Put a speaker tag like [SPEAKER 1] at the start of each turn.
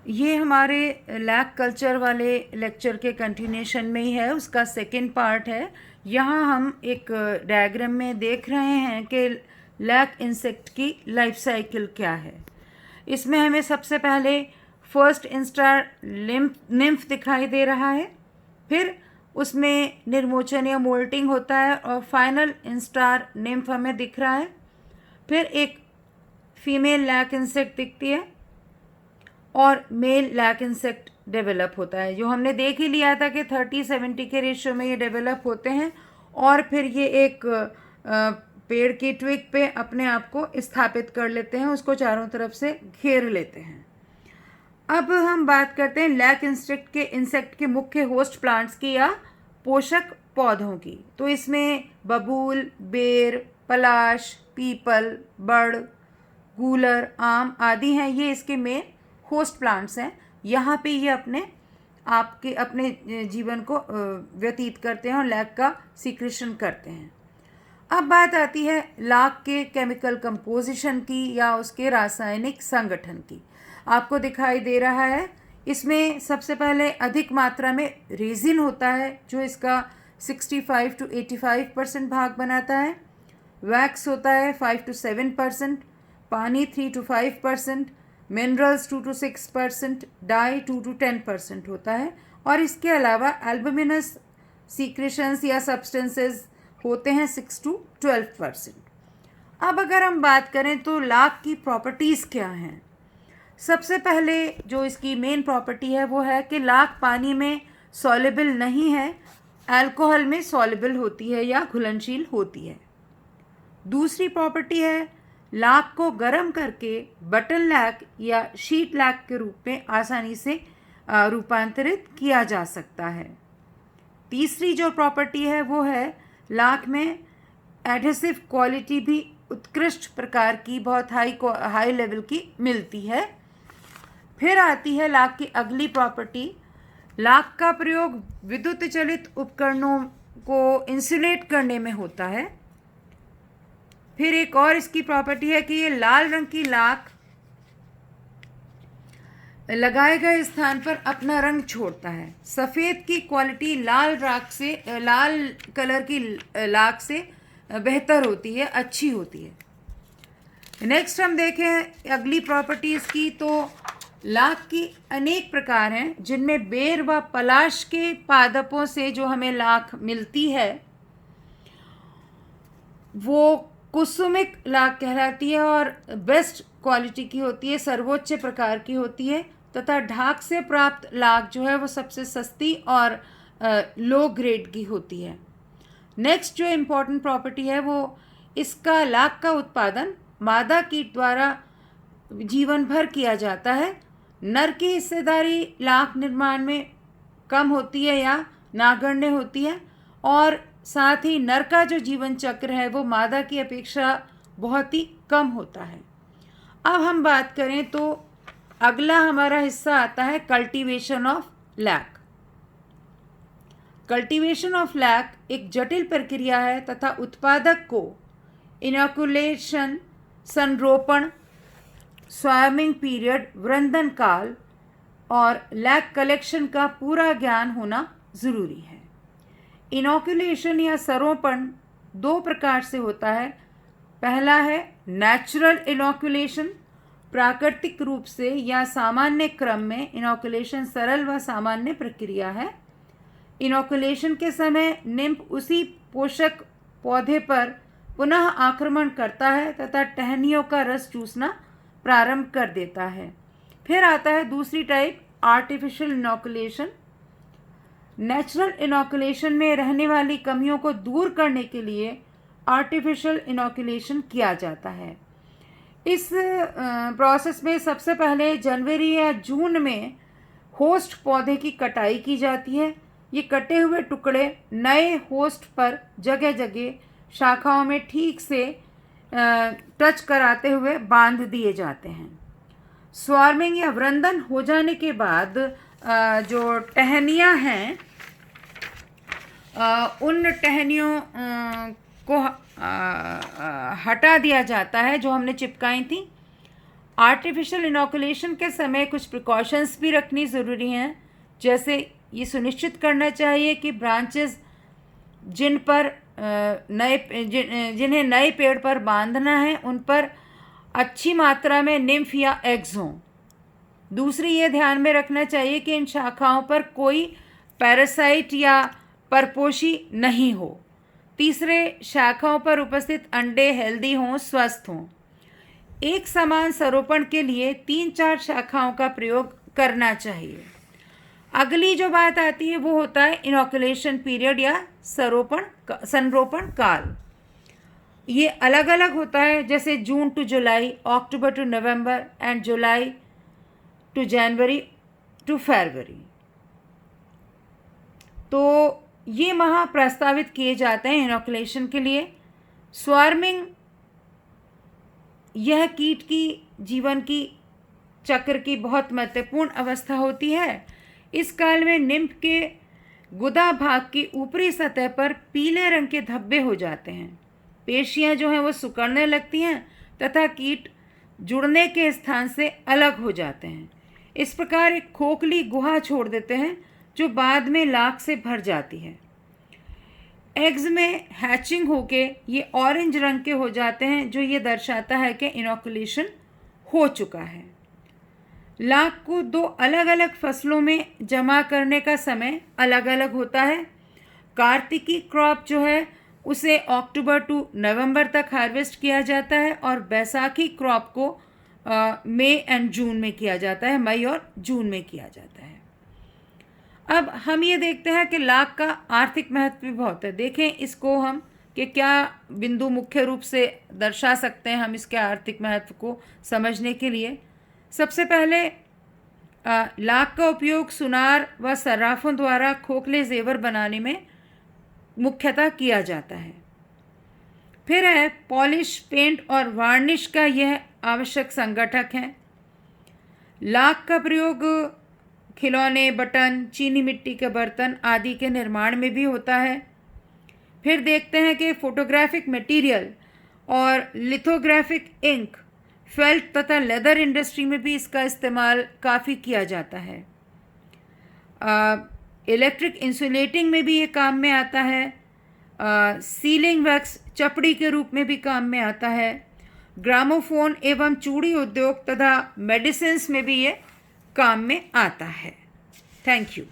[SPEAKER 1] ये हमारे lack culture वाले लेक्चर के कंटिन्यूशन में ही है, उसका सेकंड पार्ट है। यहाँ हम एक डायग्राम में देख रहे हैं कि लैक इंसेक्ट की लाइफ साइकिल क्या है। इसमें हमें सबसे पहले फर्स्ट इंस्टार निम्फ दिखाई दे रहा है, फिर उसमें निर्मोचन या मोल्टिंग होता है और फाइनल इंस्टार निम्फ हमें दिख रहा है। फिर एक फीमेल लैक इंसेक्ट दिखती है और मेल लैक इंसेक्ट डेवलप होता है, जो हमने देख ही लिया था कि 30-70 के रेशियो में ये डेवलप होते हैं और फिर ये एक पेड़ की ट्विग पे अपने आप को स्थापित कर लेते हैं, उसको चारों तरफ से घेर लेते हैं। अब हम बात करते हैं लैक इंसेक्ट के मुख्य होस्ट प्लांट्स की या पोषक पौधों की। तो इसमें बबूल, बेर, पलाश, पीपल, बड़, गूलर, आम आदि हैं, ये इसके मेन होस्ट प्लांट्स हैं। यहाँ पे ये अपने जीवन को व्यतीत करते हैं और लैक का सीक्रेशन करते हैं। अब बात आती है लाख के केमिकल कंपोजिशन की या उसके रासायनिक संगठन की। आपको दिखाई दे रहा है, इसमें सबसे पहले अधिक मात्रा में रेजिन होता है जो इसका 65 to 85% भाग बनाता है। वैक्स होता है 5 to 7%, पानी 3 to 5%, minerals 2 to 6%, dye 2 to 10% होता है और इसके अलावा एल्बुमिनस सीक्रेशंस या सब्सटेंसेस होते हैं 6 to 12%। अब अगर हम बात करें तो लाख की प्रॉपर्टीज़ क्या हैं। सबसे पहले जो इसकी मेन प्रॉपर्टी है वो है कि लाख पानी में सॉल्युबल नहीं है, अल्कोहल में सॉल्युबल होती है या घुलनशील होती है। दूसरी प्रॉपर्टी है लाख को गर्म करके बटन लैक या शीट लैक के रूप में आसानी से रूपांतरित किया जा सकता है। तीसरी जो प्रॉपर्टी है वो है लाख में एडहेसिव क्वालिटी भी उत्कृष्ट प्रकार की, बहुत हाई लेवल की मिलती है। फिर आती है लाख की अगली प्रॉपर्टी, लाख का प्रयोग विद्युत चलित उपकरणों को इंसुलेट करने में होता है। फिर एक और इसकी प्रॉपर्टी है कि ये लाल रंग की लाख लगाए गए स्थान पर अपना रंग छोड़ता है। सफ़ेद की क्वालिटी लाल कलर की लाख से बेहतर होती है, अच्छी होती है। नेक्स्ट हम देखें अगली प्रॉपर्टीज़ की, तो लाख की अनेक प्रकार हैं जिनमें बेर व पलाश के पादपों से जो हमें लाख मिलती है वो कुसुमिक लाख कहलाती है और बेस्ट क्वालिटी की होती है, सर्वोच्च प्रकार की होती है, तथा ढाक से प्राप्त लाख जो है वो सबसे सस्ती और लो ग्रेड की होती है। नेक्स्ट जो इम्पोर्टेंट प्रॉपर्टी है वो इसका लाख का उत्पादन मादा कीट द्वारा जीवन भर किया जाता है। नर की हिस्सेदारी लाख निर्माण में कम होती है या नागण्य होती है और साथ ही नर का जो जीवन चक्र है वो मादा की अपेक्षा बहुत ही कम होता है। अब हम बात करें तो अगला हमारा हिस्सा आता है cultivation of lac. Cultivation of lac एक जटिल प्रक्रिया है तथा उत्पादक को इनोकुलेशन, संरोपण, स्वार्मिंग पीरियड, वृंदन काल और लैक कलेक्शन का पूरा ज्ञान होना ज़रूरी है। इनोकुलेशन या सरोपण दो प्रकार से होता है। पहला है नेचुरल इनोकुलेशन, प्राकृतिक रूप से या सामान्य क्रम में इनोकुलेशन सरल व सामान्य प्रक्रिया है। इनोकुलेशन के समय निम्फ उसी पोषक पौधे पर पुनः आक्रमण करता है तथा टहनियों का रस चूसना प्रारंभ कर देता है। फिर आता है दूसरी type, artificial inoculation. Natural inoculation में रहने वाली कमियों को दूर करने के लिए आर्टिफिशियल इनोकुलेशन किया जाता है। इस प्रोसेस में सबसे पहले जनवरी या जून में होस्ट पौधे की कटाई की जाती है। ये कटे हुए टुकड़े नए होस्ट पर जगह जगह शाखाओं में ठीक से टच कराते हुए बांध दिए जाते हैं। स्वार्मिंग या वृंदन हो जाने के बाद जो टहनियाँ हैं उन टहनियों को हटा दिया जाता है जो हमने चिपकाई थी आर्टिफिशियल इनोकुलेशन के समय कुछ प्रिकॉशंस भी रखनी ज़रूरी हैं, जैसे ये सुनिश्चित करना चाहिए कि ब्रांचेस जिन्हें नए पेड़ पर बांधना है उन पर अच्छी मात्रा में निम्फ या एग्स हों। दूसरी ये ध्यान में रखना चाहिए कि इन शाखाओं पर कोई पैरासाइट या परपोषी नहीं हो। तीसरे, शाखाओं पर उपस्थित अंडे हेल्दी हों, स्वस्थ हों। एक समान सरोपण के लिए 3-4 शाखाओं का प्रयोग करना चाहिए। अगली जो बात आती है वो होता है इनोकुलेशन पीरियड या संरोपण काल। ये अलग अलग होता है, जैसे June to July, October to November and July to January to February. तो ये माह प्रस्तावित किए जाते हैं इनोकुलेशन के लिए। स्वार्मिंग यह कीट की जीवन की चक्र की बहुत महत्वपूर्ण अवस्था होती है। इस काल में निम्फ के गुदा भाग की ऊपरी सतह पर पीले रंग के धब्बे हो जाते हैं। पेशियां जो हैं वो सिकुड़ने लगती हैं तथा कीट जुड़ने के स्थान से अलग हो जाते हैं। इस प्रकार एक खोखली गुहा छोड़ देते हैं जो बाद में लाख से भर जाती है। एग्स में हैचिंग होके ये ऑरेंज रंग के हो जाते हैं, जो ये दर्शाता है कि इनोकुलेशन हो चुका है। लाख को 2 अलग अलग फसलों में जमा करने का समय अलग अलग होता है। कार्तिकी क्रॉप जो है उसे अक्टूबर टू नवंबर तक हार्वेस्ट किया जाता है और बैसाखी क्रॉप को मई एंड जून में किया जाता है, मई और जून में किया जाता है। अब हम ये देखते हैं कि लाख का आर्थिक महत्व भी बहुत है। देखें इसको हम कि क्या बिंदु मुख्य रूप से दर्शा सकते हैं हम इसके आर्थिक महत्व को समझने के लिए। सबसे पहले लाख का उपयोग सुनार व सर्राफों द्वारा खोखले जेवर बनाने में मुख्यतः किया जाता है। फिर है पॉलिश, पेंट और वार्निश का यह आवश्यक संगठक है। लाख का प्रयोग खिलौने, बटन, चीनी मिट्टी के बर्तन आदि के निर्माण में भी होता है। फिर देखते हैं कि फोटोग्राफिक मटेरियल और लिथोग्राफिक इंक, फेल्ट तथा लेदर इंडस्ट्री में भी इसका इस्तेमाल काफ़ी किया जाता है। इलेक्ट्रिक इंसुलेटिंग में भी ये काम में आता है। सीलिंग वैक्स चपड़ी के रूप में भी काम में आता है। ग्रामोफोन एवं चूड़ी उद्योग तथा मेडिसिन्स में भी ये काम में आता है। Thank you.